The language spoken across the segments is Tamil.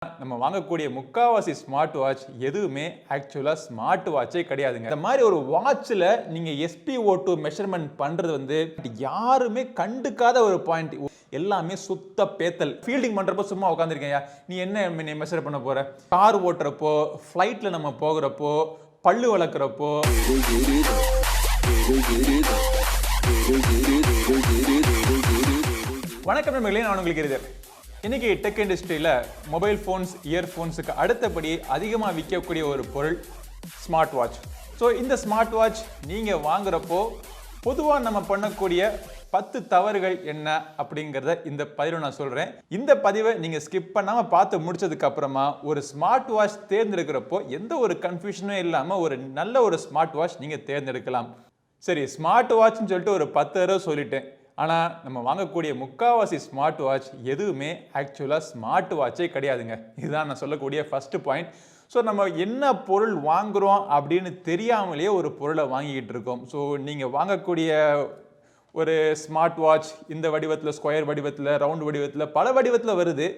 நம்ம வாங்கக்கூடிய முக்காவாசி ஸ்மார்ட் வாட்ச் எதுவுமே ஆக்சுவலா ஸ்மார்ட் வாட்சே கிடையாதுங்க. இந்த மாதிரி ஒரு வாட்ச்ல நீங்க SpO2 மெஷர்மெண்ட் பண்றது வந்து யாருமே கண்டுக்காத ஒரு பாயிண்ட். எல்லாமே சுத்த பேத்தல். ஃபீல்டிங் பண்றப்போ சும்மா உட்காந்துருக்கேன். நீ என்ன மெஷர் பண்ண போற? கார் ஓட்டுறப்போ, ஃப்ளைட்ல நம்ம போகிறப்போ, பல்லு வளர்க்குறப்போ. வணக்கம் நண்பர்களே, நான் உங்களுக்கு இருதர். இன்னைக்கு டெக் இண்டஸ்ட்ரியில் மொபைல் ஃபோன்ஸ், இயர்ஃபோன்ஸுக்கு அடுத்தபடி அதிகமாக விற்கக்கூடிய ஒரு பொருள் ஸ்மார்ட் வாட்ச். ஸோ இந்த ஸ்மார்ட் வாட்ச் நீங்கள் வாங்குறப்போ பொதுவாக நம்ம பண்ணக்கூடிய 10 தவறுகள் என்ன அப்படிங்கிறத இந்த பதிவில் நான் சொல்கிறேன். இந்த பதிவை நீங்கள் ஸ்கிப் பண்ணாமல் பார்த்து முடிச்சதுக்கு அப்புறமா ஒரு ஸ்மார்ட் வாட்ச் தேர்ந்தெடுக்கிறப்போ எந்த ஒரு கன்ஃபியூஷனும் இல்லாமல் ஒரு நல்ல ஒரு ஸ்மார்ட் வாட்ச் நீங்கள் தேர்ந்தெடுக்கலாம். சரி, ஸ்மார்ட் வாட்ச்னு சொல்லிட்டு ஒரு 10 தடவை சொல்லிட்டேன். ஆனால் நம்ம வாங்கக்கூடிய முக்காவாசி ஸ்மார்ட் வாட்ச் எதுவுமே ஆக்சுவலாக ஸ்மார்ட் வாட்சே கிடையாதுங்க. இதுதான் நான் சொல்லக்கூடிய ஃபஸ்ட்டு பாயிண்ட். ஸோ நம்ம என்ன பொருள் வாங்குகிறோம் அப்படின்னு தெரியாமலேயே ஒரு பொருளை வாங்கிக்கிட்டு இருக்கோம். ஸோ நீங்கள் வாங்கக்கூடிய ஒரு ஸ்மார்ட் வாட்ச் இந்த வடிவத்தில், ஸ்கொயர் வடிவத்தில், ரவுண்ட் வடிவத்தில், பல வடிவத்தில் வருது.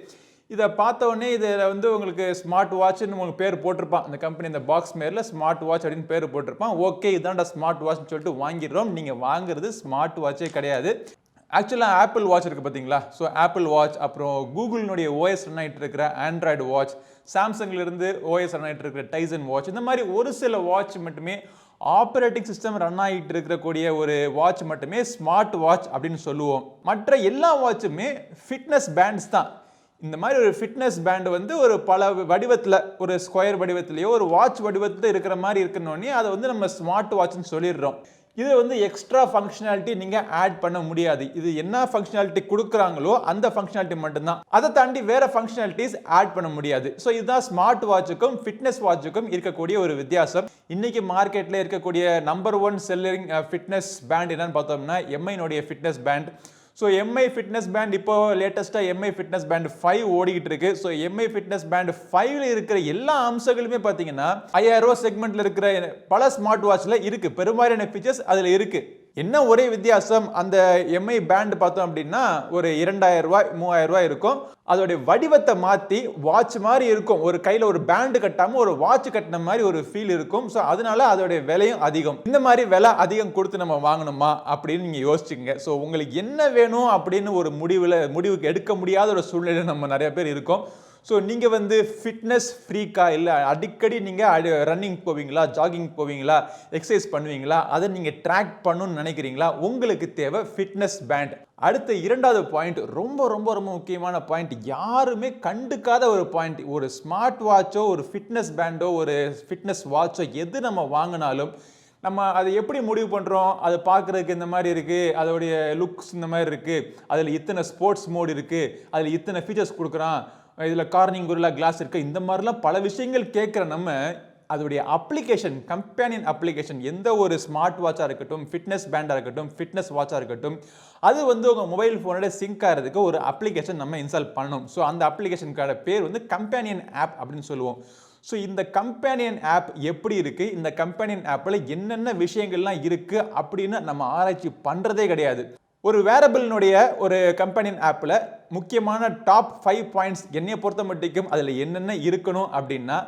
இதை பார்த்தோடனே இதில் வந்து உங்களுக்கு ஸ்மார்ட் வாட்ச்னு உங்களுக்கு பேர் போட்டிருப்பான். அந்த கம்பெனி இந்த பாக்ஸ் மேரில் ஸ்மார்ட் வாட்ச் அப்படின்னு பேர் போட்டிருப்பான். ஓகே, இதான்டா ஸ்மார்ட் வாட்ச்னு சொல்லிட்டு வாங்கிடுறோம். நீங்கள் வாங்குறது ஸ்மார்ட் வாட்சே கிடையாது. ஆக்சுவலாக ஆப்பிள் வாட்ச் இருக்குது பார்த்தீங்களா? ஸோ ஆப்பிள் வாட்ச், அப்புறம் கூகுளினுடைய ஓஎஸ் ரன் ஆகிட்டு இருக்கிற ஆண்ட்ராய்டு வாட்ச், சாம்சங்லேருந்து ஓஎஸ் ரன் ஆகிட்டு இருக்கிற டைசன் வாட்ச், இந்த மாதிரி ஒரு சில வாட்ச் மட்டுமே ஆப்ரேட்டிங் சிஸ்டம் ரன் ஆகிட்டு இருக்கக்கூடிய ஒரு வாட்ச் மட்டுமே ஸ்மார்ட் வாட்ச் அப்படின்னு சொல்லுவோம். மற்ற எல்லா வாட்சுமே ஃபிட்னஸ் பேண்ட்ஸ் தான். இந்த மாதிரி ஒரு ஃபிட்னஸ் பேண்ட் வந்து ஒரு பல வடிவத்தில், ஒரு ஸ்கொயர் வடிவத்திலேயோ ஒரு வாட்ச் வடிவத்தில் இருக்கிற மாதிரி இருக்கணுன்னே அதை வந்து நம்ம ஸ்மார்ட் வாட்ச்னு சொல்லிடுறோம். இது வந்து எக்ஸ்ட்ரா ஃபங்க்ஷனாலிட்டி நீங்கள் ஆட் பண்ண முடியாது. இது என்ன ஃபங்க்ஷனாலிட்டி கொடுக்குறாங்களோ அந்த ஃபங்க்ஷனாலிட்டி மட்டும்தான். அதை தாண்டி வேற ஃபங்க்ஷனாலிட்டிஸ் ஆட் பண்ண முடியாது. ஸோ இதுதான் ஸ்மார்ட் வாட்சுக்கும் ஃபிட்னஸ் வாட்சுக்கும் இருக்கக்கூடிய ஒரு வித்தியாசம். இன்னைக்கு மார்க்கெட்டில் இருக்கக்கூடிய நம்பர் 1 செல்லிங் ஃபிட்னஸ் பேண்ட் என்னன்னு பார்த்தோம்னா MIனுடைய fitness band. So MI fitness band இப்போ லேட்டஸ்ட்டாக MI ஃபிட்னஸ் பேண்ட் 5 ஓடிக்கிட்டு இருக்கு. ஸோ MI ஃபிட்னஸ் பேண்ட் 5ல இருக்கிற எல்லா அம்சங்களுமே பார்த்தீங்கன்னா 5000 ரூபா செக்மெண்ட்ல இருக்கிற பல ஸ்மார்ட் வாட்ச்ல இருக்கு. பெரும்பாலான ஃபீச்சர்ஸ் அதில் இருக்கு. என்ன ஒரே வித்தியாசம், அந்த MI பேண்ட் பார்த்தோம் அப்படின்னா ஒரு 2000 ரூபாய் 3000 ரூபாய் இருக்கும். அதோடைய வடிவத்தை மாற்றி வாட்ச் மாதிரி இருக்கும். ஒரு கையில் ஒரு பேண்டு கட்டாமல் ஒரு வாட்ச் கட்டின மாதிரி ஒரு ஃபீல் இருக்கும். ஸோ அதனால அதோடைய விலையும் அதிகம். இந்த மாதிரி விலை அதிகம் கொடுத்து நம்ம வாங்கணுமா அப்படின்னு நீங்கள் யோசிச்சுங்க. ஸோ உங்களுக்கு என்ன வேணும் அப்படின்னு ஒரு முடிவுக்கு எடுக்க முடியாத ஒரு சூழ்நிலை நம்ம நிறைய பேர் இருக்கோம். ஸோ நீங்கள் வந்து ஃபிட்னஸ் ஃப்ரீக்கா, இல்லை அடிக்கடி நீங்கள் ரன்னிங் போவீங்களா, ஜாகிங் போவீங்களா, எக்ஸசைஸ் பண்ணுவீங்களா, அதை நீங்கள் ட்ராக் பண்ணணும்னு நினைக்கிறீங்களா? உங்களுக்கு தேவை ஃபிட்னஸ் பேண்ட். அடுத்த இரண்டாவது பாயிண்ட், ரொம்ப ரொம்ப ரொம்ப முக்கியமான பாயிண்ட், யாருமே கண்டுக்காத ஒரு பாயிண்ட். ஒரு ஸ்மார்ட் வாட்சோ, ஒரு ஃபிட்னஸ் பேண்டோ, ஒரு ஃபிட்னஸ் வாட்சோ எது நம்ம வாங்கினாலும் நம்ம அதை எப்படி முடிவு பண்ணுறோம்? அதை பார்க்குறதுக்கு இந்த மாதிரி இருக்குது, அதோடைய லுக்ஸ் இந்த மாதிரி இருக்குது, அதில் இத்தனை ஸ்போர்ட்ஸ் மோட் இருக்குது, அதில் இத்தனை ஃபீச்சர்ஸ் கொடுக்குறான், இதில் கார்னிங் குரில்லா கிளாஸ் இருக்குது, இந்த மாதிரிலாம் பல விஷயங்கள் கேட்குற நம்ம அதோடைய அப்ளிகேஷன், கம்பேனியன் அப்ளிகேஷன், எந்த ஒரு ஸ்மார்ட் வாட்சாக இருக்கட்டும், ஃபிட்னஸ் பேண்டாக இருக்கட்டும், ஃபிட்னஸ் வாட்சாக இருக்கட்டும், அது வந்து உங்கள் மொபைல் ஃபோனோட சிங்க் ஆகிறதுக்கு ஒரு அப்ளிகேஷன் நம்ம இன்ஸ்டால் பண்ணணும். ஸோ அந்த அப்ளிகேஷனுக்கான பேர் வந்து கம்பேனியன் ஆப் அப்படின்னு சொல்லுவோம். ஸோ இந்த கம்பேனியன் ஆப் எப்படி இருக்குது, இந்த கம்பேனியன் ஆப்பில் என்னென்ன விஷயங்கள்லாம் இருக்குது அப்படின்னு நம்ம ஆராய்ச்சி பண்ணுறதே கிடையாது. ஒரு வேரபிளினுடைய ஒரு கம்பெனியன் ஆப்பில் முக்கியமான டாப் 5 பாயிண்ட்ஸ் என்னைய பொறுத்த மட்டும் அதில் என்னென்ன இருக்கணும் அப்படின்னா,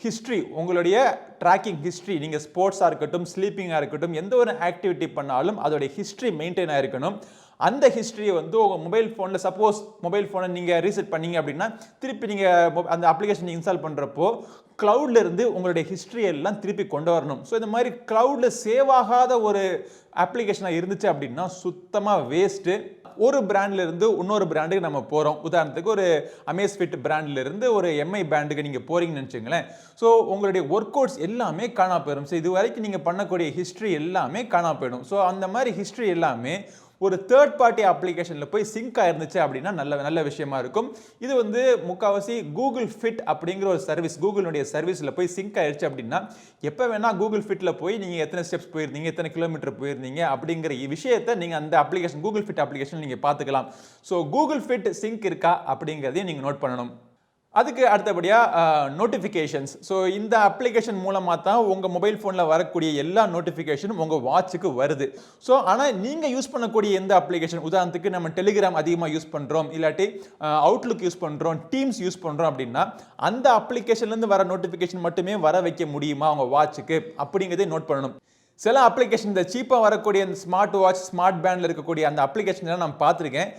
ஹிஸ்ட்ரி, உங்களுடைய ட்ராக்கிங் ஹிஸ்ட்ரி, நீங்கள் ஸ்போர்ட்ஸாக இருக்கட்டும், ஸ்லீப்பிங்காக இருக்கட்டும், எந்த ஒரு ஆக்டிவிட்டி பண்ணாலும் அதோடைய ஹிஸ்ட்ரி மெயின்டைன் ஆகிருக்கணும். அந்த ஹிஸ்ட்ரியை வந்து உங்கள் மொபைல் ஃபோனில், சப்போஸ் மொபைல் ஃபோனை நீங்கள் ரீசெட் பண்ணீங்க அப்படின்னா திருப்பி நீங்கள் அந்த அப்ளிகேஷன் இன்ஸ்டால் பண்ணுறப்போ க்ளவுடில் இருந்து உங்களுடைய ஹிஸ்ட்ரி எல்லாம் திருப்பி கொண்டு வரணும். ஸோ இந்த மாதிரி க்ளவுடில் சேவ் ஆகாத ஒரு அப்ளிகேஷனாக இருந்துச்சு அப்படின்னா சுத்தமாக வேஸ்ட்டு. ஒரு பிராண்ட்லேருந்து இன்னொரு பிராண்டுக்கு நம்ம போகிறோம். உதாரணத்துக்கு ஒரு அமேஸ்ஃபிட் பிராண்ட்லேருந்து ஒரு MI பிராண்டுக்கு நீங்கள் போகிறீங்கன்னு நினச்சிங்களேன். ஸோ உங்களுடைய ஒர்க் அவுட்ஸ் எல்லாமே காணா போயிடும். ஸோ இது வரைக்கும் நீங்கள் பண்ணக்கூடிய ஹிஸ்ட்ரி எல்லாமே காணா போயிடும். ஸோ அந்த மாதிரி ஹிஸ்ட்ரி எல்லாமே ஒரு தேர்ட் பார்ட்டி அப்ளிகேஷனில் போய் சிங்க் ஆயிருந்துச்சு அப்படின்னா நல்ல விஷயமா இருக்கும். இது வந்து முக்கால்வாசி கூகுள் ஃபிட் அப்படிங்கிற ஒரு சர்வீஸ், கூகுளுடைய சர்வீஸில் போய் சிங்க் ஆயிடுச்சு அப்படின்னா எப்போ வேணால் கூகுள் ஃபிட்டில் போய் நீங்கள் எத்தனை ஸ்டெப்ஸ் போயிருந்தீங்க, எத்தனை கிலோமீட்டர் போயிருந்தீங்க அப்படிங்கிற விஷயத்தை நீங்கள் அந்த அப்ளிகேஷன், கூகுள் ஃபிட் அப்ளிகேஷன் நீங்கள் பார்த்துக்கலாம். ஸோ கூகுள் ஃபிட் சிங்க் இருக்கா அப்படிங்கிறதையும் நீங்கள் நோட் பண்ணணும். அதுக்கு அடுத்தபடியா நோட்டிஃபிகேஷன்ஸ். ஸோ இந்த அப்ளிகேஷன் மூலமா தான் உங்க மொபைல் ஃபோன்ல வரக்கூடிய எல்லா நோட்டிஃபிகேஷனும் உங்க வாட்சுக்கு வருது. ஸோ ஆனா நீங்க யூஸ் பண்ணக்கூடிய எந்த அப்ளிகேஷன், உதாரணத்துக்கு நம்ம டெலிகிராம் அதிகமா யூஸ் பண்றோம், இல்லாட்டி அவுட்லுக் யூஸ் பண்றோம், டீம்ஸ் யூஸ் பண்றோம் அப்படின்னா அந்த அப்ளிகேஷன்ல இருந்து வர நோட்டிஃபிகேஷன் மட்டுமே வர வைக்க முடியுமா உங்க வாட்சுக்கு அப்படிங்கறதை நோட் பண்ணணும். சில அப்ளிகேஷன் இந்த சீப்பா வரக்கூடிய இந்த ஸ்மார்ட் வாட்ச், ஸ்மார்ட் பேண்ட்ல இருக்கக்கூடிய அந்த அப்ளிகேஷன் எல்லாம் நான் பார்த்திருக்கேன்.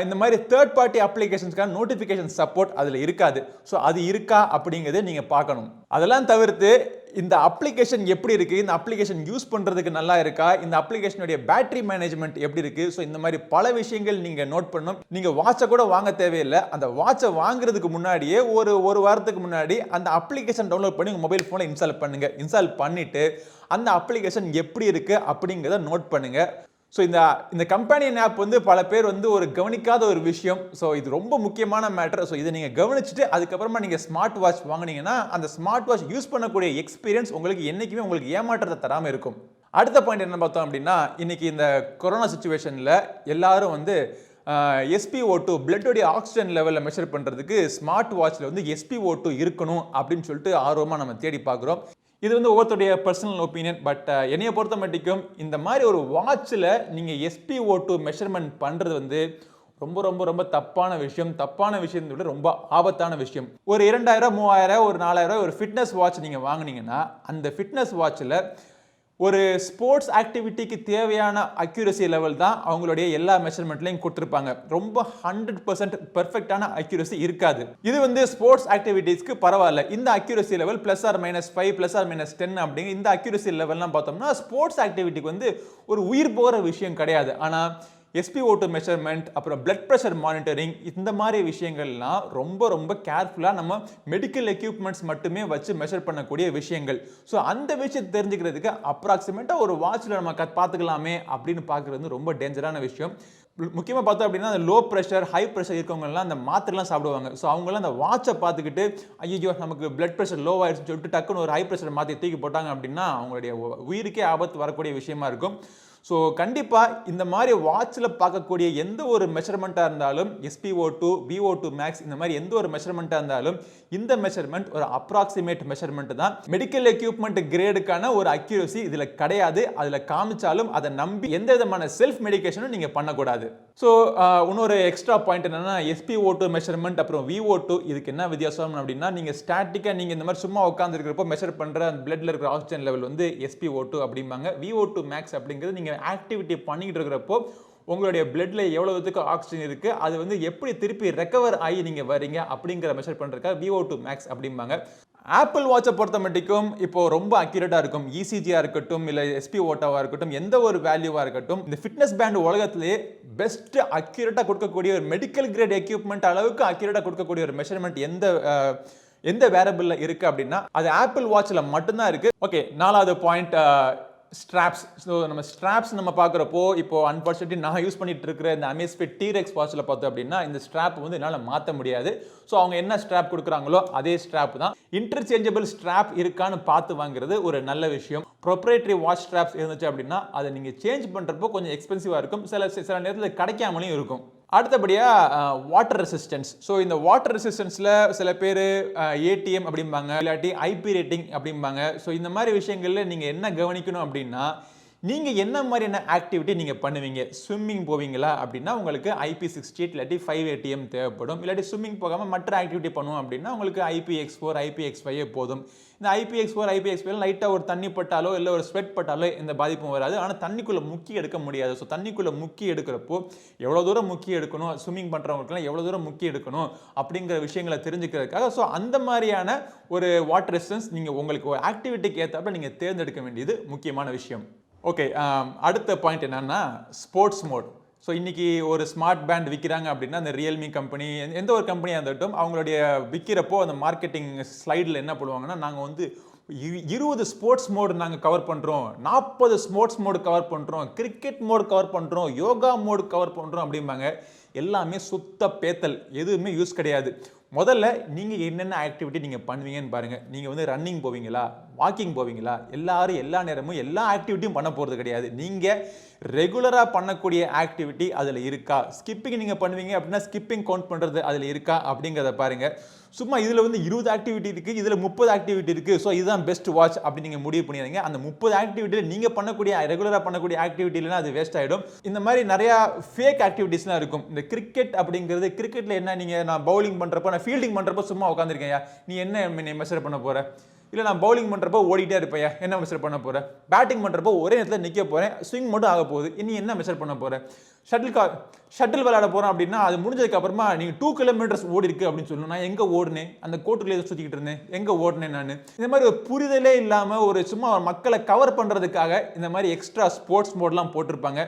இந்த மாதிரி தேர்ட் பார்ட்டி அப்ளிகேஷன்ஸ்க்கான நோட்டிஃபிகேஷன் சப்போர்ட் அதில் இருக்காது. ஸோ அது இருக்கா அப்படிங்கிறத நீங்கள் பார்க்கணும். அதெல்லாம் தவிர்த்து இந்த அப்ளிகேஷன் எப்படி இருக்கு, இந்த அப்ளிகேஷன் யூஸ் பண்ணுறதுக்கு நல்லா இருக்கா, இந்த அப்ளிகேஷனுடைய பேட்டரி மேனேஜ்மெண்ட் எப்படி இருக்கு, ஸோ இந்த மாதிரி பல விஷயங்கள் நீங்கள் நோட் பண்ணணும். நீங்கள் வாட்சை கூட வாங்க தேவையில்லை. அந்த வாட்சை வாங்குறதுக்கு முன்னாடியே ஒரு வாரத்துக்கு முன்னாடி அந்த அப்ளிகேஷன் டவுன்லோட் பண்ணி உங்கள் மொபைல் ஃபோனில் இன்ஸ்டால் பண்ணுங்க. இன்ஸ்டால் பண்ணிட்டு அந்த அப்ளிகேஷன் எப்படி இருக்கு அப்படிங்கிறத நோட் பண்ணுங்க. ஸோ இந்த கம்பெனியன் ஆப் வந்து பல பேர் வந்து ஒரு கவனிக்காத ஒரு விஷயம். ஸோ இது ரொம்ப முக்கியமான மேட்டர். ஸோ இதை நீங்கள் கவனிச்சுட்டு அதுக்கப்புறமா நீங்கள் ஸ்மார்ட் வாட்ச் வாங்கினீங்கன்னா அந்த ஸ்மார்ட் வாட்ச் யூஸ் பண்ணக்கூடிய எக்ஸ்பீரியன்ஸ் உங்களுக்கு என்னைக்குமே உங்களுக்கு ஏமாற்றத்தை தராமல் இருக்கும். அடுத்த பாயிண்ட் என்ன பார்த்தோம் அப்படின்னா, இன்னைக்கு இந்த கொரோனா சுச்சுவேஷனில் எல்லாரும் வந்து SpO2 பிளட்டோடைய ஆக்சிஜன் லெவலில் மெஷர் பண்ணுறதுக்கு ஸ்மார்ட் வாட்சில் வந்து SpO2 இருக்கணும் அப்படின்னு சொல்லிட்டு ஆர்வமாக நம்ம தேடி பார்க்குறோம். இது வந்து ஒவ்வொருத்தருடைய பர்சனல் ஒப்பீனியன். பட் என்னைய பொறுத்த மட்டும் இந்த மாதிரி ஒரு வாட்சில் நீங்கள் SpO2 மெஷர்மெண்ட் பண்ணுறது வந்து ரொம்ப ரொம்ப ரொம்ப தப்பான விஷயம். தப்பான விஷயத்தை விட ரொம்ப ஆபத்தான விஷயம். ஒரு 2000, 3000, ஒரு 4000 ஒரு ஃபிட்னஸ் வாட்ச் நீங்கள் வாங்கினீங்கன்னா அந்த ஃபிட்னஸ் வாட்சில் ஒரு ஸ்போர்ட்ஸ் ஆக்டிவிட்டிக்கு தேவையான அக்யூரசி லெவல் தான் அவங்களுடைய எல்லா மெஷர்மெண்ட்லையும் கொடுத்துருப்பாங்க. ரொம்ப 100% பெர்ஃபெக்டான அக்யூரசி இருக்காது. இது வந்து ஸ்போர்ட்ஸ் ஆக்டிவிட்டீஸ்க்கு பரவாயில்ல. இந்த அக்யூரசி லெவல் +or-5 +or-10 அப்படிங்கிற இந்த அக்யூரசி லெவல்லாம் பார்த்தோம்னா ஸ்போர்ட்ஸ் ஆக்டிவிட்டிக்கு வந்து ஒரு உயிர் போகிற விஷயம் கிடையாது. ஆனால் SpO2 மெஷர்மெண்ட், அப்புறம் பிளட் ப்ரெஷர் மானிட்டரிங், இந்த மாதிரி விஷயங்கள்லாம் ரொம்ப ரொம்ப கேர்ஃபுல்லாக நம்ம மெடிக்கல் எக்யூப்மெண்ட்ஸ் மட்டுமே வச்சு மெஷர் பண்ணக்கூடிய விஷயங்கள். ஸோ அந்த விஷயத்தை தெரிஞ்சுக்கிறதுக்கு அப்ராக்சிமேட்டாக ஒரு வாட்சில் நம்ம பார்த்துக்கலாமே அப்படின்னு பார்க்குறது ரொம்ப டேஞ்சரான விஷயம். முக்கியமாக பார்த்தோம் அப்படின்னா அந்த லோ ப்ரெஷர், ஹை ப்ரெஷர் இருக்கவங்கலாம் அந்த மாத்திரைலாம் சாப்பிடுவாங்க. ஸோ அவங்களாம் அந்த வாட்சை பார்த்துக்கிட்டு ஐயோ நமக்கு பிளட் ப்ரெஷர் லோ ஆயிடுச்சுன்னு சொல்லிட்டு டக்குன்னு ஒரு ஹை ப்ரெஷர் மாற்றி தூக்கி போட்டாங்க அப்படின்னா அவங்களுடைய உயிருக்கே ஆபத்து வரக்கூடிய விஷயமா இருக்கும். ஸோ கண்டிப்பாக இந்த மாதிரி வாட்சில் பார்க்கக்கூடிய எந்த ஒரு மெஷர்மெண்ட்டாக இருந்தாலும் SpO2, VO2 max இந்த மாதிரி எந்த ஒரு மெஷர்மெண்ட்டாக இருந்தாலும் இந்த மெஷர்மெண்ட் ஒரு அப்ராக்சிமேட் மெஷர்மெண்ட் தான். மெடிக்கல் எக்யூப்மெண்ட் கிரேடுக்கான ஒரு அக்யூரசி இதில் கிடையாது. அதில் காமிச்சாலும் அதை நம்பி எந்த விதமான செல்ஃப் மெடிகேஷனும் நீங்கள் பண்ணக்கூடாது. ஸோ இன்னொரு எக்ஸ்ட்ரா பாயிண்ட் என்னன்னா SpO2 மெஷர்மெண்ட் அப்புறம் VO2 இதுக்கு என்ன வித்தியாசம் அப்படின்னா, நீங்கள் ஸ்டாட்டிக்காக நீங்கள் இந்த மாதிரி சும்மா உட்காந்துருக்கிறப்போ மெஷர் பண்ணுற அந்த பிளட்ல இருக்கிற ஆக்சிஜன் லெவல் வந்து SpO2 அப்படிம்பாங்க. VO2 max அப்படிங்கிறது நீங்கள் ஆக்டிவிட்டி பண்ணிக்கிட்டு இருக்கிறப்போ உங்களுடைய பிளட்ல எவ்வளவுக்கு ஆக்சிஜன் இருக்கு, அது வந்து எப்படி திருப்பி ரெக்கவர் ஆகி நீங்க வரீங்க அப்படிங்கிற மெஷர் பண்றதுக்காக VO2 max அப்படிம்பாங்க. ஆப்பிள் வாட்சை பொறுத்த மட்டும் இப்போ ரொம்ப அக்யூரேட்டா இருக்கும். ECG-ஆ இருக்கட்டும், இல்லை SpO2-வா இருக்கட்டும், எந்த ஒரு வேல்யூவா இருக்கட்டும், இந்த ஃபிட்னஸ் பேண்ட் உலகத்திலேயே பெஸ்ட் அக்யூரேட்டா கொடுக்கக்கூடிய ஒரு மெடிக்கல் கிரேட் எக்யூப்மெண்ட் அளவுக்கு அக்யூரேட்டா கொடுக்கக்கூடிய ஒரு மெஷர்மெண்ட் எந்த வேரியபிள்ல இருக்கு அப்படின்னா அது ஆப்பிள் வாட்ச்ல மட்டும்தான் இருக்கு. ஓகே, 4வது பாயிண்ட் ஸ்ட்ராப்ஸ். ஸோ நம்ம ஸ்ட்ராப்ஸ் நம்ம பார்க்குறப்போ இப்போ அன்ஃபார்ச்சுனேட்லி நான் யூஸ் பண்ணிட்டு இருக்கிற இந்த Amazfit T-Rex வாட்சில் பார்த்தோம் அப்படின்னா இந்த ஸ்ட்ராப் வந்து என்னால் மாற்ற முடியாது. ஸோ அவங்க என்ன ஸ்ட்ராப் கொடுக்குறாங்களோ அதே ஸ்ட்ராப் தான். இன்டர்சேஞ்சபிள் ஸ்ட்ராப் இருக்கான்னு பார்த்து வாங்குறது ஒரு நல்ல விஷயம். ப்ரொப்ரைட்டரி வாட்ச் ஸ்ட்ராப்ஸ் இருந்துச்சு அப்படின்னா அதை நீங்கள் சேஞ்ச் பண்ணுறப்போ கொஞ்சம் எக்ஸ்பென்சிவாக இருக்கும். சில நேரத்தில் கிடைக்காமலையும் இருக்கும். அடுத்தபடியாக வாட்டர் ரெசிஸ்டன்ஸ். ஸோ இந்த வாட்டர் ரெசிஸ்டன்ஸில் சில பேர் ATM அப்படிம்பாங்க, இல்லாட்டி IP ரேட்டிங் அப்படிம்பாங்க. ஸோ இந்த மாதிரி விஷயங்களில் நீங்கள் என்ன கவனிக்கணும் அப்படின்னா, நீங்கள் என்ன மாதிரியான ஆக்டிவிட்டி நீங்கள் பண்ணுவீங்க. ஸ்விம்மிங் போவீங்களா அப்படின்னா உங்களுக்கு IP68 இல்லாட்டி 5 ATM தேவைப்படும். இல்லாட்டி ஸ்விம்மிங் போகாமல் மற்ற ஆக்டிவிட்டி பண்ணுவோம் அப்படின்னா உங்களுக்கு IPX4, IPX5 போதும். இந்த IPX4, IPX5 லைட்டாக ஒரு தண்ணி பட்டாலோ இல்லை ஒரு ஸ்வெட் பட்டாலோ எந்த பாதிப்பும் வராது. ஆனால் தண்ணிக்குள்ளே முக்கி எடுக்க முடியாது. ஸோ தண்ணிக்குள்ளே முக்கி எடுக்கிறப்போ எவ்வளோ தூரம் முக்கி எடுக்கணும், ஸ்விம்மிங் பண்ணுறவங்களுக்குலாம் எவ்வளோ தூரம் முக்கி எடுக்கணும் அப்படிங்கிற விஷயங்களை தெரிஞ்சுக்கிறதுக்காக ஸோ அந்த மாதிரியான ஒரு வாட்டர் ரெசிஸ்டன்ஸ் நீங்கள் உங்களுக்கு ஒரு ஆக்டிவிட்டிக்கு ஏற்றாப்புல நீங்கள் தேர்ந்தெடுக்க வேண்டியது முக்கியமான விஷயம். ஓகே, அடுத்த பாயிண்ட் என்னன்னா ஸ்போர்ட்ஸ் மோட். ஸோ இன்னைக்கு ஒரு ஸ்மார்ட் பேண்ட் விற்கிறாங்க அப்படின்னா அந்த ரியல்மி கம்பெனி எந்த ஒரு கம்பெனியாக இருந்தட்டும் அவங்களுடைய விற்கிறப்போ அந்த மார்க்கெட்டிங் ஸ்லைடில் என்ன பண்ணுவாங்கன்னா, நாங்கள் வந்து 20 ஸ்போர்ட்ஸ் மோடு நாங்கள் கவர் பண்ணுறோம், 40 ஸ்போர்ட்ஸ் மோடு கவர் பண்ணுறோம், கிரிக்கெட் மோடு கவர் பண்ணுறோம், யோகா மோடு கவர் பண்ணுறோம் அப்படிம்பாங்க. எல்லாமே சுத்த பேத்தல், எதுவுமே யூஸ் கிடையாது. முதல்ல நீங்கள் என்னென்ன ஆக்டிவிட்டி நீங்கள் பண்ணுவீங்கன்னு பாருங்கள். நீங்கள் வந்து ரன்னிங் போவீங்களா, வாக்கிங் போவீங்களா? எல்லாரும் எல்லா நேரமும் எல்லா ஆக்டிவிட்டியும் பண்ண போகிறது கிடையாது. நீங்கள் ரெகுலராக பண்ணக்கூடிய ஆக்டிவிட்டி அதில் இருக்கா? ஸ்கிப்பிங் நீங்கள் பண்ணுவீங்க அப்படின்னா ஸ்கிப்பிங் கவுண்ட் பண்ணுறது அதில் இருக்கா அப்படிங்கிறத பாருங்கள். சும்மா இதில் வந்து 20 ஆக்டிவிட்டி இருக்குது, இதில் 30 ஆக்டிவிட்டி இருக்குது, ஸோ இதுதான் பெஸ்ட் வாட்ச் அப்படி நீங்கள் முடிவு பண்ணிடுங்க. அந்த 30 ஆக்டிவிட்டியில் நீங்கள் பண்ணக்கூடிய ரெகுலராக பண்ணக்கூடிய ஆக்டிவிட்டி இல்லைனா அது வேஸ்ட் ஆகிடும். இந்த மாதிரி நிறையா ஃபேக் ஆக்டிவிட்டிஸ்லாம் இருக்கும். இந்த கிரிக்கெட் அப்படிங்கிறது, கிரிக்கெட்டில் என்ன, நீங்கள் நான் பவுலிங் பண்ணுறப்போ, நான் ஃபீல்டிங் பண்ணுறப்போ சும்மா உட்காந்துருக்கேன், நீ என்ன மெஷர் பண்ண போகிற? இல்லை நான் பவுலிங் பண்ணுறப்போ ஓடிட்டே இருப்பேன், என்ன மெஷர் பண்ண போகிறேன்? பேட்டிங் பண்ணுறப்போ ஒரே நேரத்தில் நிற்க போகிறேன், ஸ்விங் மட்டும் ஆக போகுது, இனி என்ன மெஷர் பண்ண போகிறேன்? ஷட்டில் விளையாட போகிறேன் அப்படின்னா அது முடிஞ்சதுக்கு அப்புறமா நீங்கள் 2 கிலோமீட்டர்ஸ் ஓடி இருக்கு அப்படின்னு சொல்லணும். நான் எங்கே ஓடுனேன்? அந்த கோட்டுக்குள்ளே சுற்றிக்கிட்டு இருந்தேன், எங்கே ஓடினேன் நான்? இந்த மாதிரி ஒரு புரிதலே இல்லாமல் ஒரு சும்மா மக்களை கவர் பண்ணுறதுக்காக இந்த மாதிரி எக்ஸ்ட்ரா ஸ்போர்ட்ஸ் மோட்லாம் போட்டிருப்பாங்க.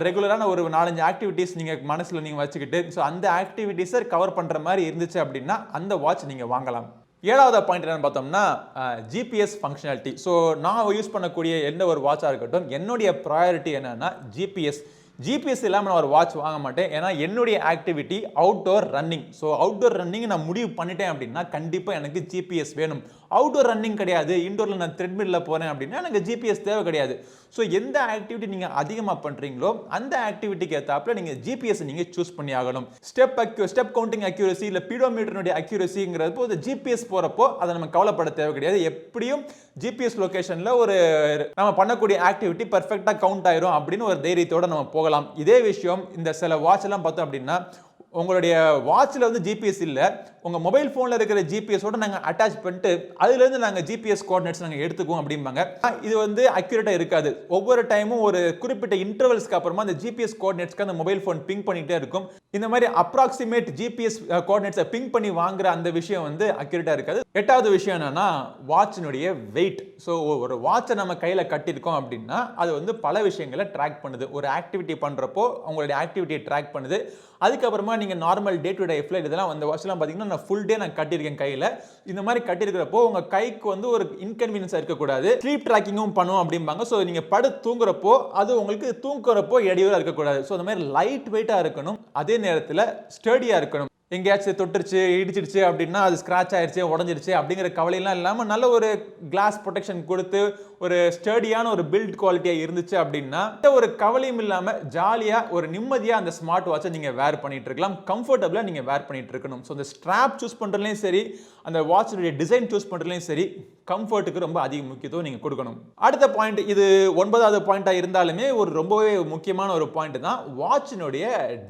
ரெகுலரான ஒரு 4-5 ஆக்டிவிட்டீஸ் நீங்கள் மனசில் நீங்கள் வச்சுக்கிட்டு, ஸோ அந்த ஆக்டிவிட்டீஸை கவர் பண்ணுற மாதிரி இருந்துச்சு அப்படின்னா அந்த வாட்ச் நீங்கள் வாங்கலாம். 7வது பாயிண்ட் என்னன்னு பார்த்தோம்னா ஜிபிஎஸ் ஃபங்க்ஷனாலிட்டி. ஸோ நான் யூஸ் பண்ணக்கூடிய எந்த ஒரு வாட்சாக இருக்கட்டும், என்னுடைய ப்ரையாரிட்டி என்னன்னா ஜிபிஎஸ் இல்லாமல் நான் ஒரு வாட்ச் வாங்க மாட்டேன். ஏன்னா என்னுடைய activity outdoor running. So outdoor running நான் முடிவு பண்ணிட்டேன் அப்படின்னா கண்டிப்பாக எனக்கு ஜிபிஎஸ் வேணும். அவுட்டோர் ரன்னிங் கிடையாது, இன்டோரில் நான் த்ரெட்மில்லில் போகிறேன் அப்படின்னா எனக்கு ஜிபிஎஸ் தேவை கிடையாது. ஸோ எந்த ஆக்டிவிட்டி நீங்கள் அதிகமாக பண்ணுறீங்களோ அந்த ஆக்டிவிட்டிக்கு ஏற்றாப்புல நீங்கள் ஜிபிஎஸ் நீங்கள் சூஸ் பண்ணி ஆகணும். ஸ்டெப் கவுண்டிங் அக்யூரசி இல்லை பீடோமீட்டருடைய அக்யூரசிங்கிறது போது ஜிபிஎஸ் போகிறப்போ அதை நம்ம கவலைப்பட தேவை கிடையாது. எப்படியும் ஜிபிஎஸ் லொகேஷனில் ஒரு நம்ம பண்ணக்கூடிய ஆக்டிவிட்டி பர்ஃபெக்டாக கவுண்ட் ஆயிரும் அப்படின்னு ஒரு தைரியத்தோடு நம்ம போகலாம். இதே விஷயம் இந்த சில வாட்ச் எல்லாம் பார்த்தோம் அப்படின்னா உங்களுடைய வாட்சில் வந்து ஜிபிஎஸ் இல்லை, உங்கள் மொபைல் ஃபோனில் இருக்கிற ஜிபிஎஸோட நாங்கள் அட்டாச் பண்ணிட்டு அதுலேருந்து நாங்கள் ஜிபிஎஸ் கோஆர்டினேட்ஸ் நாங்கள் எடுத்துக்குவோம் அப்படிம்பாங்க. இது வந்து அக்யூரேட்டாக இருக்காது. ஒவ்வொரு டைமும் ஒரு குறிப்பிட்ட இன்டர்வல்ஸ்க்கு அப்புறமா அந்த ஜிபிஎஸ் கோஆர்டினேட்ஸ்க்கு அந்த மொபைல் ஃபோன் பிங் பண்ணிகிட்டே இருக்கும். இந்த மாதிரி அப்ராக்சிமேட் ஜிபிஎஸ் கோஆர்டினேட்ஸை பிங் பண்ணி வாங்குற அந்த விஷயம் வந்து அக்யூரேட்டாக இருக்காது. 8வது விஷயம் என்னன்னா வாட்சினுடைய வெயிட். ஸோ ஒரு வாட்சை நம்ம கையில் கட்டியிருக்கோம் அப்படின்னா அது வந்து பல விஷயங்களை ட்ராக் பண்ணுது. ஒரு ஆக்டிவிட்டி பண்ணுறப்போ உங்களுடைய ஆக்டிவிட்டியை ட்ராக் பண்ணுது. அதுக்கப்புறமா நீங்கள் நார்மல் டே டு டே லைஃப்ல இதெல்லாம் அந்த வாட்ச்லாம் பார்த்தீங்கன்னா நான் ஃபுல் டே நான் கட்டியிருக்கேன் கையில். இந்த மாதிரி கட்டியிருக்கிறப்போ உங்கள் கைக்கு வந்து ஒரு இன்கன்வீனியன்ஸாக இருக்கக்கூடாது. ஸ்லீப் ட்ராக்கிங்கும் பண்ணும் அப்படிம்பாங்க. ஸோ நீங்கள் தூங்குறப்போ அது உங்களுக்கு தூங்குறப்போ இடையூறாக இருக்கக்கூடாது. ஸோ அந்த மாதிரி லைட் வெயிட்டாக இருக்கணும், அதே நேரத்தில் ஸ்டடியாக இருக்கணும். எங்கேயாச்சும் தொட்டுருச்சு இடிச்சிடுச்சு அப்படின்னா அது ஸ்க்ராட்ச் ஆயிடுச்சு உடஞ்சிருச்சு அப்படிங்கிற கவலையெல்லாம் இல்லாமல் நல்ல ஒரு கிளாஸ் ப்ரொடெக்ஷன் கொடுத்து ஒரு ஸ்டடியான ஒரு பில்ட் குவாலிட்டியாக இருந்துச்சு அப்படின்னா ஒரு கவலையும் இல்லாமல் ஜாலியாக ஒரு நிம்மதியாக அந்த ஸ்மார்ட் வாட்சை நீங்கள் வேர் பண்ணிட்டு இருக்கலாம், கம்ஃபர்டபுளாக நீங்கள் வேர் பண்ணிட்டு இருக்கணும். ஸோ அந்த ஸ்ட்ராப் சூஸ் பண்ணுறதுலையும் சரி, அந்த வாட்சுடைய டிசைன் சூஸ் பண்ணுறதுலையும் சரி, கம்ஃபர்ட்டுக்கு ரொம்ப அதிக முக்கியத்துவம் நீங்கள் கொடுக்கணும். அடுத்த பாயிண்ட், இது 9வது பாயிண்டாக இருந்தாலுமே ஒரு ரொம்பவே முக்கியமான ஒரு பாயிண்ட் தான் வாட்சினுடைய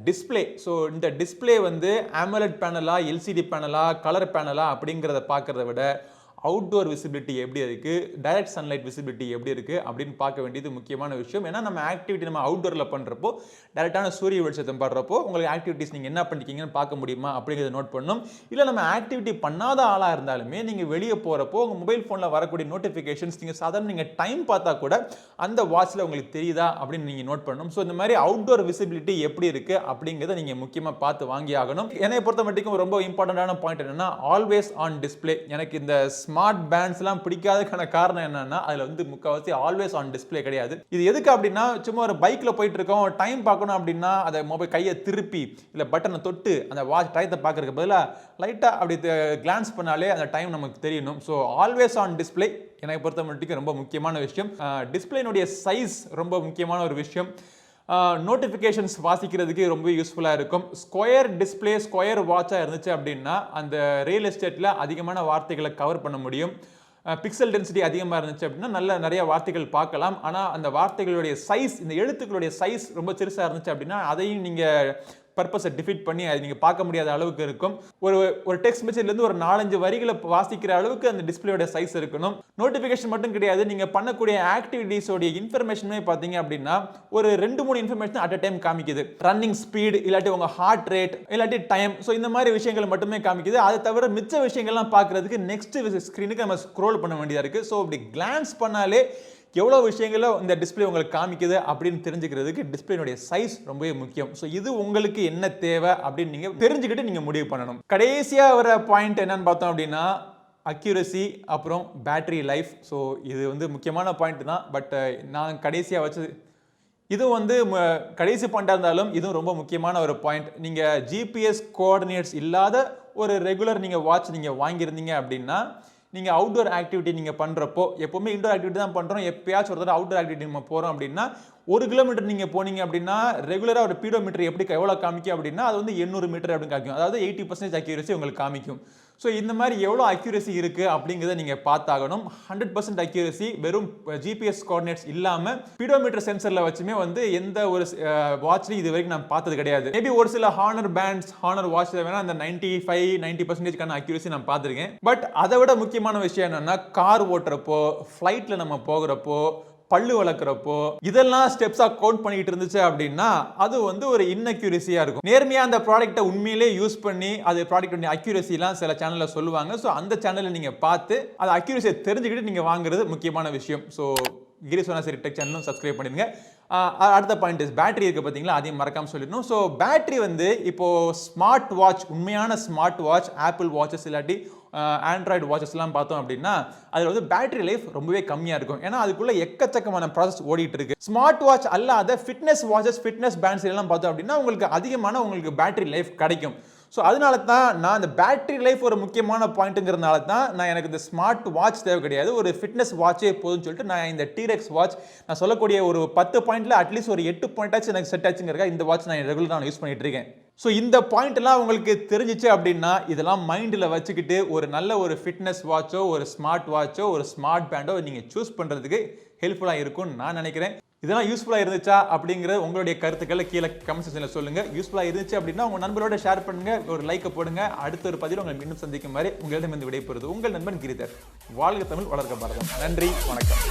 டிஸ்பிளே. ஸோ இந்த டிஸ்பிளே வந்து AMOLED பேனலா, எல்சிடி பேனலா, கலர் பேனலா அப்படிங்கிறத பார்க்கறத விட அவுட்டோர் விசிபிலிட்டி எப்படி இருக்குது, டைரக்ட் சன்லைட் விசிபிலிட்டி எப்படி இருக்குது அப்படின்னு பார்க்க வேண்டியது முக்கியமான விஷயம். ஏன்னா நம்ம ஆக்டிவிட்டி நம்ம அவுட்டோரில் பண்ணுறப்போ டைரெக்டான சூரிய வெளிச்சத்தை படுறப்போ உங்களுக்கு ஆக்டிவிட்டிஸ் நீங்கள் என்ன பண்ணிக்கிங்கன்னு பார்க்க முடியுமா அப்படிங்கிறத நோட் பண்ணணும். இல்லை நம்ம ஆக்டிவிட்டி பண்ணாத ஆளாக இருந்தாலுமே நீங்கள் வெளியே போகிறப்போ உங்கள் மொபைல் ஃபோனில் வரக்கூடிய நோட்டிஃபிகேஷன்ஸ் நீங்கள் சாதாரண நீங்கள் டைம் பார்த்தா கூட அந்த வாட்சில் உங்களுக்கு தெரியுதா அப்படின்னு நீங்கள் நோட் பண்ணணும். ஸோ இந்த மாதிரி அவுட்டோர் விசிபிலிட்டி எப்படி இருக்குது அப்படிங்கிறத நீங்கள் முக்கியமாக பார்த்து வாங்கி ஆகணும். என்னை பொறுத்த மட்டும் ரொம்ப இம்பார்ட்டண்டான பாயிண்ட் என்னென்னா ஆல்வேஸ் ஆன் டிஸ்பிளே. எனக்கு இந்த ஸ்மார்ட் பேண்ட்ஸ்லாம் பிடிக்காததுக்கான காரணம் என்னன்னா அதில் வந்து முக்கால்வாசி ஆல்வேஸ் ஆன் டிஸ்பிளே கிடையாது. இது எதுக்கு அப்படின்னா சும்மா ஒரு பைக்கில் போயிட்டு இருக்கோம், டைம் பார்க்கணும் அப்படின்னா அதை மொபைல் கையை திருப்பி இல்லை பட்டனை தொட்டு அந்த வாட்ச் டயத்தை பார்க்கறதுக்கு பதிலாக லைட்டாக அப்படி கிளான்ஸ் பண்ணாலே அந்த டைம் நமக்கு தெரியணும். ஸோ ஆல்வேஸ் ஆன் டிஸ்பிளே எனக்கு பொறுத்த மட்டும் ரொம்ப முக்கியமான விஷயம். டிஸ்பிளேனுடைய சைஸ் ரொம்ப முக்கியமான ஒரு விஷயம். நோட்டிஃபிகேஷன்ஸ் வாசிக்கிறதுக்கு ரொம்ப யூஸ்ஃபுல்லாக இருக்கும். ஸ்கொயர் டிஸ்பிளே, ஸ்கொயர் வாட்சாக இருந்துச்சு அப்படின்னா அந்த ரியல் எஸ்டேட்டில் அதிகமான வார்த்தைகளை கவர் பண்ண முடியும். பிக்சல் டென்சிட்டி அதிகமாக இருந்துச்சு அப்படின்னா நிறைய வார்த்தைகள் பார்க்கலாம். ஆனால் அந்த வார்த்தைகளுடைய சைஸ், இந்த எழுத்துக்களுடைய சைஸ் ரொம்ப சிறுசாக இருந்துச்சு அப்படின்னா அதையும் நீங்கள் பர்பஸை டிஃபீட் பண்ணி அதை நீங்கள் பார்க்க முடியாத அளவுக்கு இருக்கும். ஒரு டெக்ஸ்ட் மெசேஜ்லேருந்து ஒரு 4-5 வரிகளை வாசிக்கிற அளவுக்கு அந்த டிஸ்பிளேயோட சைஸ் இருக்கணும். நோட்டிஃபிகேஷன் மட்டும் கிடையாது, நீங்கள் பண்ணக்கூடிய ஆக்டிவிட்டீஸோடைய இன்ஃபர்மேஷனே பார்த்தீங்க அப்படின்னா ஒரு 2-3 இன்ஃபர்மேஷன் அட் அ டைம் காமிக்குது. ரன்னிங் ஸ்பீட், இல்லாட்டி உங்கள் ஹார்ட் ரேட், இல்லாட்டி டைம். ஸோ இந்த மாதிரி விஷயங்கள் மட்டுமே காமிக்குது. அதை தவிர மிச்ச விஷயங்கள்லாம் பார்க்குறதுக்கு நெக்ஸ்ட் ஸ்க்ரீனுக்கு நம்ம ஸ்க்ரோல் பண்ண வேண்டியதாக இருக்குது. ஸோ அப்படி கிளான்ஸ் பண்ணாலே எவ்வளோ விஷயங்களோ இந்த டிஸ்பிளே உங்களுக்கு காமிக்குது அப்படின்னு தெரிஞ்சுக்கிறதுக்கு டிஸ்பிளேனுடைய சைஸ் ரொம்பவே முக்கியம். ஸோ இது உங்களுக்கு என்ன தேவை அப்படின்னு நீங்கள் தெரிஞ்சுக்கிட்டு நீங்கள் முடிவு பண்ணணும். கடைசியாக வர பாயிண்ட் என்னன்னு பார்த்தோம் அப்படின்னா அக்யூரசி, அப்புறம் பேட்டரி லைஃப். ஸோ இது வந்து முக்கியமான பாயிண்ட் தான். பட் நான் கடைசியாக வச்சு இதுவும் வந்து கடைசி பாயிண்டாக இருந்தாலும் இதுவும் ரொம்ப முக்கியமான ஒரு பாயிண்ட். நீங்கள் ஜிபிஎஸ் கோஆர்டினேட்ஸ் இல்லாத ஒரு ரெகுலர் நீங்கள் வாட்ச் நீங்கள் வாங்கியிருந்தீங்க அப்படின்னா நீங்கள் அவுட்டோர் ஆக்டிவிட்டி நீங்கள் பண்ணுறப்போ, எப்போவுமே இன்டோர் ஆக்டிவிட்டி தான் பண்ணுறோம், எப்பயாச்சும் ஒரு தடவை அவுட்டோர் ஆக்டிவிட்டி நம்ம போகிறோம் அப்படின்னா 1 கிலோமீட்டர் நீங்கள் போனீங்க அப்படின்னா ரெகுலராக ஒரு பீடோமீட்டர் எவ்வளோ காமிக்கும் அப்படின்னா அது வந்து 800 மீட்டர் அப்படின்னு காமிக்கும். அதாவது 80% அக்யூரசி உங்களுக்கு காமிக்கும். ஸோ இந்த மாதிரி எவ்வளோ அக்யூரசி இருக்குது அப்படிங்கிறத நீங்கள் பார்த்தாகணும். 100% அக்யூரசி வெறும் ஜிபிஎஸ் கோஆர்டினேட்ஸ் இல்லாமல் ஸ்பீடோமீட்டர் சென்சரில் வச்சுமே வந்து எந்த ஒரு வாட்ச்லையும் இது வரைக்கும் நான் பார்த்தது கிடையாது. மேபி ஒரு சில ஹானர் பேண்ட்ஸ், ஹானர் வாட்சில் வேணால் அந்த 95-90% அக்யூரசி நான் பார்த்துருக்கேன். பட் அதை விட முக்கியமான விஷயம் என்னென்னா, கார் ஓட்டுறப்போ, ஃப்ளைட்டில் நம்ம போகிறப்போ, பல்லு வளர்க்குறப்போ இதெல்லாம் ஸ்டெப்ஸா கவுண்ட் பண்ணிட்டு இருந்துச்சு அப்படின்னா அது வந்து ஒரு இன்அக்யூரசியா இருக்கும். நேர்மையா அந்த ப்ராடக்ட்டை உண்மையிலே யூஸ் பண்ணி அது ப்ராடக்ட் அக்யூரசிலாம் சில சேனல்ல சொல்லுவாங்க. ஸோ அந்த சேனலை நீங்க பார்த்து அது அக்யூரசியை தெரிஞ்சுக்கிட்டு நீங்க வாங்குறது முக்கியமான விஷயம். ஸோ கிரி சோனா சரி டெக் சேனலும் சப்ஸ்கிரைப் பண்ணிடுங்க. அடுத்த பாயிண்ட் இஸ் பேட்டரி இருக்கு பார்த்தீங்களா, அதையும் மறக்காம சொல்லிடணும். ஸோ பேட்டரி வந்து இப்போ ஸ்மார்ட் வாட்ச், உண்மையான ஸ்மார்ட் வாட்ச், ஆப்பிள் வாட்சஸ் இல்லாட்டி ஆண்ட்ராய்டு வாட்சஸ்லாம் பார்த்தோம் அப்படின்னா அதில் வந்து பேட்டரி லைஃப் ரொம்பவே கம்மியாக இருக்கும். ஏன்னா அதுக்குள்ள எக்கச்சக்கமான ப்ராசஸ் ஓடிட்டு இருக்கு. ஸ்மார்ட் வாட்ச் அல்லாத ஃபிட்னஸ் வாட்சஸ், ஃபிட்னஸ் பேண்ட்ஸ் எல்லாம் பார்த்தோம் அப்படின்னா உங்களுக்கு பேட்டரி லைஃப் கிடைக்கும். ஸோ அதனால தான் நான் இந்த பேட்டரி லைஃப் ஒரு முக்கியமான பாயிண்ட்டுங்கிறதுனால தான் நான் எனக்கு இந்த ஸ்மார்ட் வாட்ச் தேவை கிடையாது, ஒரு ஃபிட்னஸ் வாட்சே போதும்னு சொல்லிட்டு நான் இந்த T-Rex வாட்ச் நான் சொல்லக்கூடிய ஒரு 10 பாயிண்ட்ல அட்லீஸ்ட் ஒரு 8 பாயிண்டாச்சும் எனக்கு செட் ஆச்சுங்கிறக்கா இந்த வாட்ச் நான் ரெகுலராக யூஸ் பண்ணிட்டு இருக்கேன். ஸோ இந்த பாயிண்ட் எல்லாம் உங்களுக்கு தெரிஞ்சிச்சு அப்படின்னா இதெல்லாம் மைண்டில் வச்சுக்கிட்டு ஒரு நல்ல ஒரு ஃபிட்னஸ் வாட்சோ, ஒரு ஸ்மார்ட் வாட்சோ, ஒரு ஸ்மார்ட் பேண்டோ நீங்கள் சூஸ் பண்ணுறதுக்கு ஹெல்ப்ஃபுல்லாக இருக்கும்னு நான் நினைக்கிறேன். இதெல்லாம் யூஸ்ஃபுல்லாக இருந்துச்சா அப்படிங்கிற உங்களுடைய கருத்துக்களை கீழே கமெண்ட் செக்ஷனில் சொல்லுங்கள். யூஸ்ஃபுல்லாக இருந்துச்சு அப்படின்னா உங்கள் நண்பரோட ஷேர் பண்ணுங்கள், ஒரு லைக்கை போடுங்க. அடுத்த ஒரு பதிவில் உங்களை மீண்டும் சந்திக்கும் மாதிரி உங்களிடம் இருந்து விடைபெறுவது உங்கள் நண்பன் கிரிதர். வாழ்க தமிழ், வளர்க்க பாரதம். நன்றி, வணக்கம்.